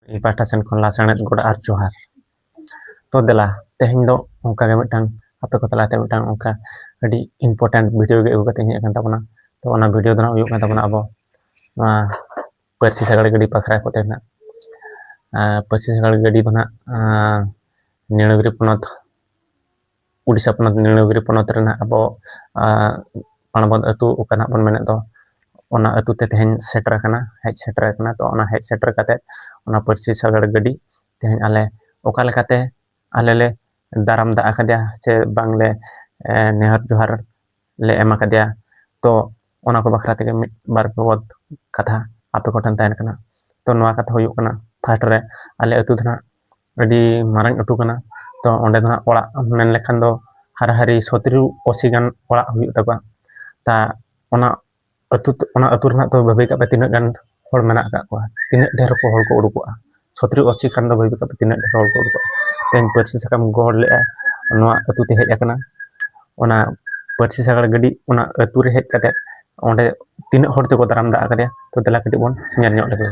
पाटा सेन खन लासेणेत गोड़ा आर जोहार तो देला तेहें दो ओंका के मिटन आपे को तलाते मिटन ओंका अडी इम्पोर्टेंट वीडियो गे अगु कते हेज कान ताबना तो ओना वीडियो दना हुयुग कान ताबना अब परसी सागड़ गड़ी पखरा को तेना परसी सागड़ गड़ी दना नीलगिरी पनत उड़ीसा पनत नीलगिरी पनत रेना अब पाणबंद अतु ओकाना बन मेने दो ओना अतु ते तेहें सेटर काना हेज सेटर काना तो ओना हेज सेटर काते ओना परसी सागड़ गड़ी तेहें आले ओका लेकाते आले ले दाराम दा आकादिया से बांगले नेहर जोहार ले एमा कादिया तो ओना को बखरा ते मिट बार बहुत कथा आपे को ठन तायन काना तो नवा कथा हुयुग काना फास्ट रे आले अतु धना अडी मारांग अतु काना तो ओंडे धना ओड़ा मेन लेखान दो हाराहारी 70-80 गान ओड़ा हुयुग ताबा ता ओना अतु रना तो भाबी का तिना गान हर मेना का को तिना ढेर को हर को उडुकोआ 70-80 खान दो भाबी का तिना ढेर हर को उडुकोआ तेन परसी सकम गोड़ ले नवा अतु ते हेज आकना ओना परसी सागड़ गड़ी ओना अतु रे हेज काते ओंडे तिना हर ते को दाराम दा आकादिया तो दला कटी बोन ñal ñok लेबे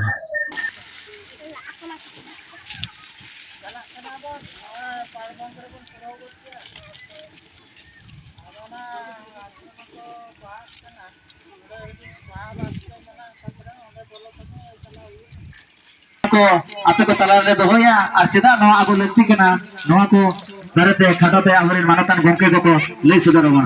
को आपे को तला रे दोया और चेदा नवा आगो लक्ति केना नवा को बारेते खाटाते आमरे मानतान गंके को लई सदरवा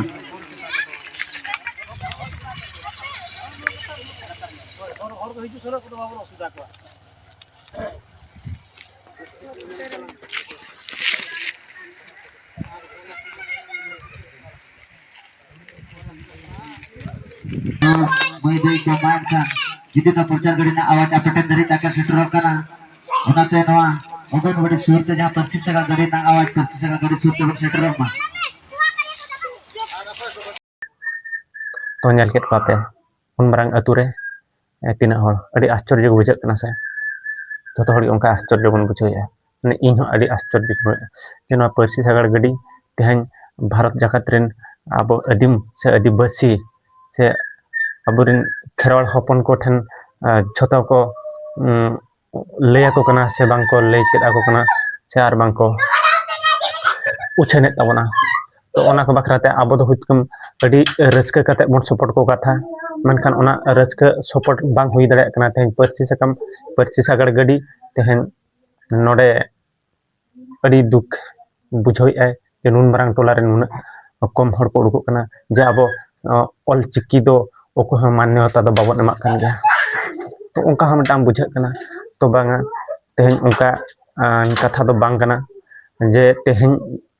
मैं जई को मान का जिते ना प्रचार गड़ीना आवाज आपटन धरी ताका सेटर कना ओनाते नवा ओगन बड़ी सुरते जहां 25 सगा गड़ीना आवाज 25 सगा गड़ी सुरते बड़ सेटर मा तो ñal ket pape उन मारांग अतु रे तिना हर अडी आश्चर्य को बुझाग कना से जतो हड़ी ओंका आश्चर्य बन बुझाया माने इन हो अडी आश्चर्य को जे नवा परसी सागड़ गड़ी तेहन भारत जाकत रेन अब अदिम से आदिवासी से अबुरिन खेरवाड़ हपन को ठन झतो को लया को कना से बांग को लय चेदा को कना से आर बांग को उछने ताबना तो ओना को बखराते आबो दो हुतकम अडी रस्क काते बन सपोर्ट को कथा मनखान ओना रस्क सपोर्ट बांग हुई दड़े कना तेहन परसी सागड़ गड़ी तेहन नोडे अडी दुख बुझोय आय जे नुन मारांग टोला रे नुन कम हर को उडुक कना जे आबो ऑल चिकी दो ओको मान्यता दो बाबन एमा कान गया तो उनका हम टाम बुझाग कना तो बांगा तेहन उनका कथा दो बांग कना जे तेहन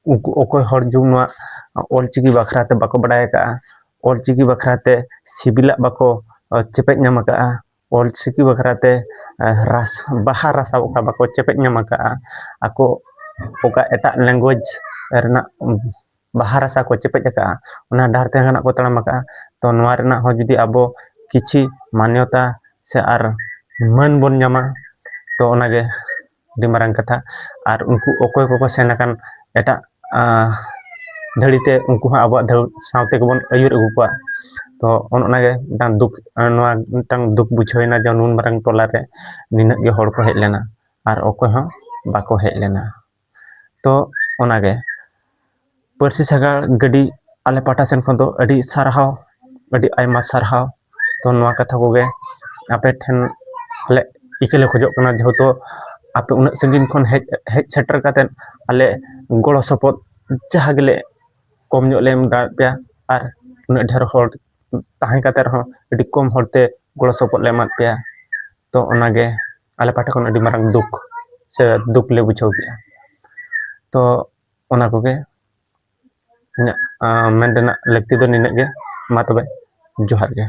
ओको हर जुमा ऑल चिकी बखराते बाको बडाय का ऑल चिकी बखराते सिबिला बाको चेपेज नाम का ऑल चिकी बखराते रास बाहा रासा ओका बाको चेपेज नाम का आको ओका एटा लैंग्वेज रना बाहा रासा को चेपेज का ओना डार ते गाना को तड़ाम का तो नवा रना हो जुदी आबो किछि मान्यता से आर मन बन ᱧᱟᱢᱟ तो ओनागे डी मारांग कथा आर उनको ओकोय को सेन अकान एटा धड़ीते उनको आबो सावते को बन अयुर अगु को तो ओनागे डां दुख नवा टांग दुख बुझाइना जे नुन मारांग टोला रे निना गे हड़ को हेज लेना आर ओकोय हो बाको हेज लेना तो ओनागे परसी सागड़ गड़ी आले पाटा सेन खन दो अडी सारहाव अडी आयमा सारहाव तो नवा कथा को गे आपे ठन ले इकेले खोजो कना जेहेतु आपे उन संगीन खन हेज सेटर काते आले गड़ो सपोर्ट जहा गेले कम ᱧᱚᱜ लेम दा पे आर उन ढेर हर ताहे काते रहो अडी कम हरते गड़ो सपोर्ट ले एमाद पे तो ओनागे आले पाटा खन अडी मारांग दुख से दुख ले बुझाव गया तो ओना को गे मेन देना लगती दो निना गे मा तबे जोहार गे।